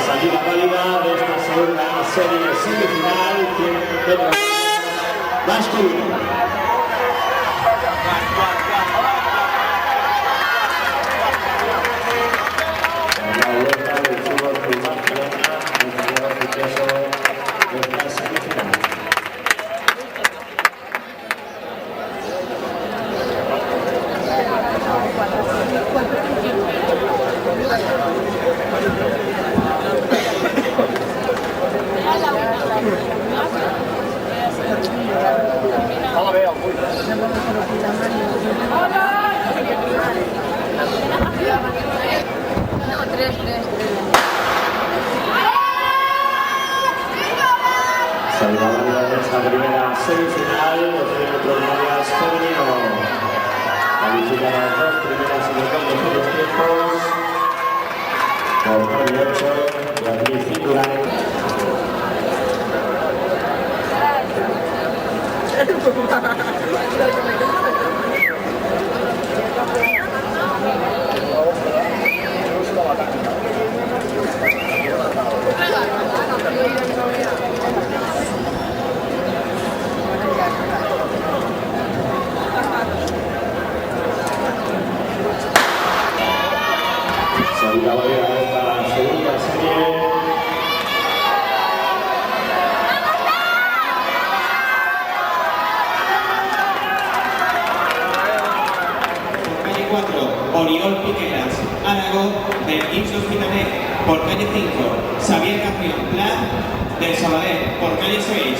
Salida válida de esta segunda serie semifinal, tiempo masculino. La vuelta del fútbol de Barcelona, el jugador suceso de la semifinal. Salida válida de esta primera semifinal, 200 metros medias femenino. Califican las dos primeras en el campo de los tiempos. Por Cali 8, Beatriz Cinturán. Salida válida de esta segunda serie. Calle 4, Oriol Piqueras, Árago, del IMSS Hospitalet, por calle 5, Xavier Caprión Pla, del Sabadell, por calle 6,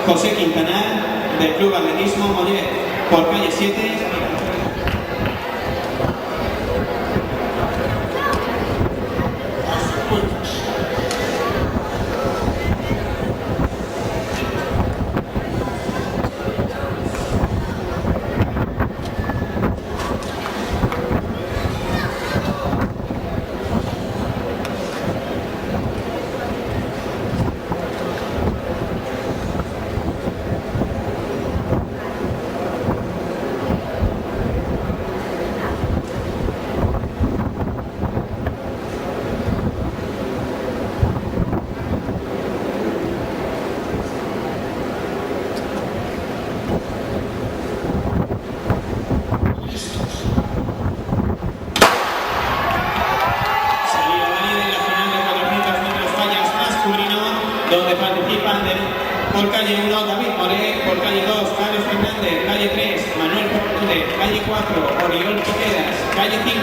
José Quintanar, del Club Atletismo Mollet, por calle 7, donde participan por calle 1 David Moré, por calle 2 Carlos Fernández, calle 3 Manuel Fernández, calle 4 Oriol Piqueras, calle 5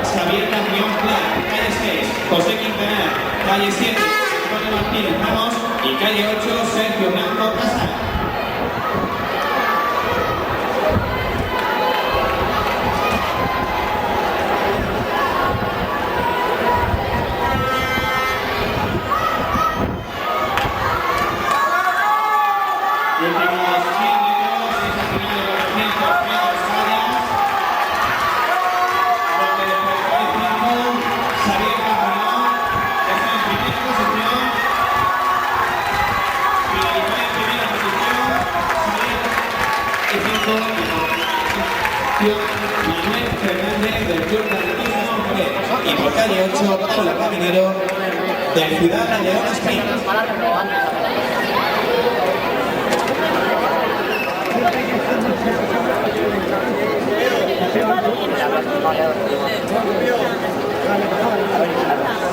Xavier Caprión Pla, calle 6 José Quintanar, calle 7 Antonio Martínez Ramos y calle 8 Sergio Blanco Casal. Manuel Fernández del Club Atletismo Mollet y por calle 8 Paula Caminero del Ciudad de León Sprint. Salida válida en la final de los 200 metros peso femenino. Califican las dos primeras en el campo de los tiempos.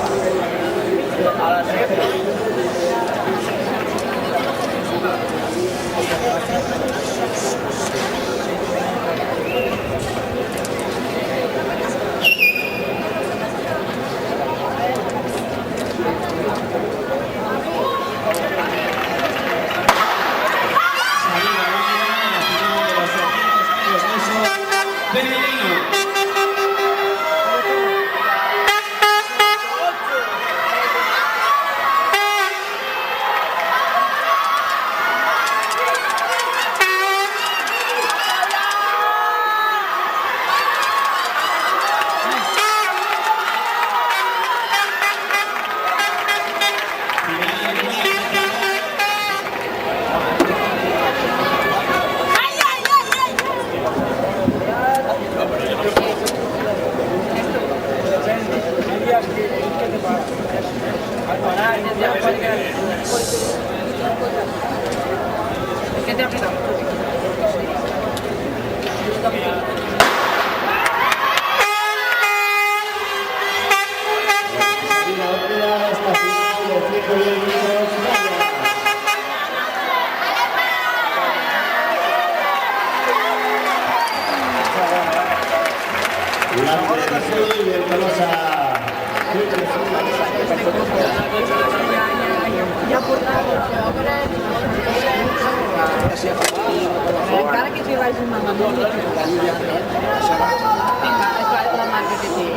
Por Cali 8, Beatriz Cinturán. Salida válida de esta segunda semifinal, 200 metros medias femenino. Califican las dos primeras en el campo de los tiempos. Por Cali 8, Beatriz Cinturán. La Azul de Tolosa. Encara que tu vagi amb una mica, vinga, és la marca que té.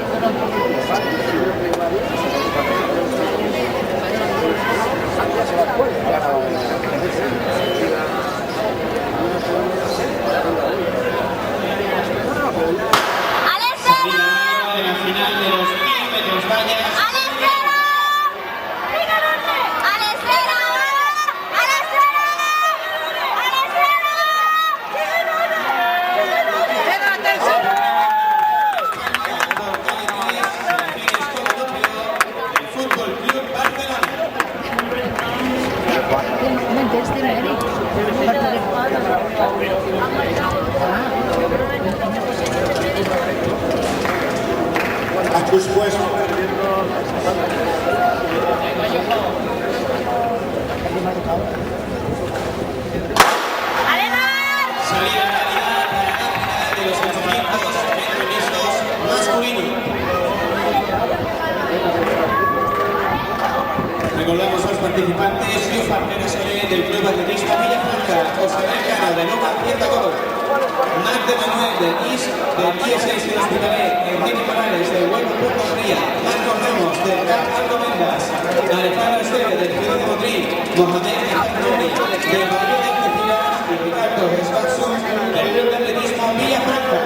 Salida de la final de los 1.000 metros vallas. Fútbol Club Barcelona. No entens de mèrit. A tus puestos. Salida de los 800 metros lisos masculino. Recordamos a los participantes: Luis Pérez del Club Atletismo Villafranca, José Cano de Nova Cientagol, Marc de Manuel del IS6 del Hospitalet, Enrique Morales del Huelva Puerto Ría, Marcos Ramos del CAP Alcobendas, Alejandro Esteve del Ciudad de Madrid, Mohamed Antonio del Madrid de Algeciras y Ricardo Esparson del Club de Atletismo Villafranca.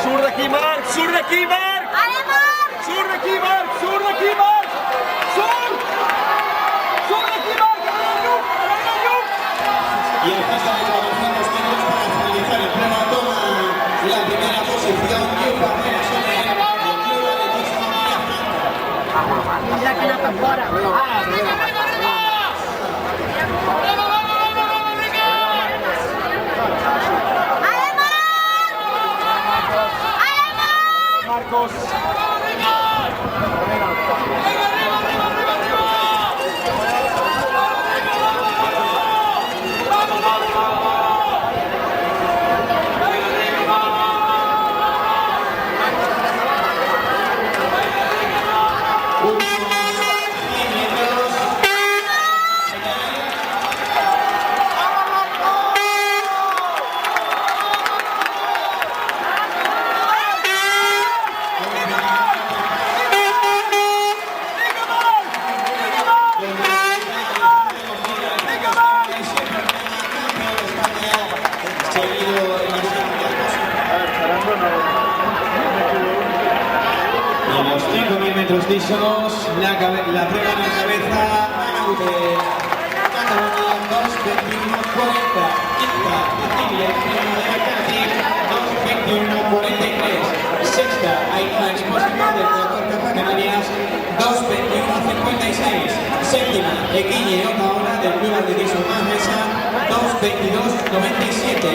Surt d'aquí, Marc! Surt d'aquí, Marc! Surt d'aquí, Marc! Surt d'aquí, Marc! Surt! Surt d'aquí, Marc! A veure el llum! A veure el llum! Y el paso de 400 metros para finalizar el pleno toma la primera posición Luis Pérez del Club Atletismo Villafranca. Tindrà que anar per fora. Marcos! Y en los 5.000 metros lisos, la prueba en la cabeza, Ana Ute, Cataluña, 2:21:40, quinta, Cecilia, de Macati, 2:21:43, sexta, Ainhoa Expósito, del Doctor Canarias, 2:21:56, séptima, Equiñe Otaola, del Club Atletismo Manresa, 2:22:97.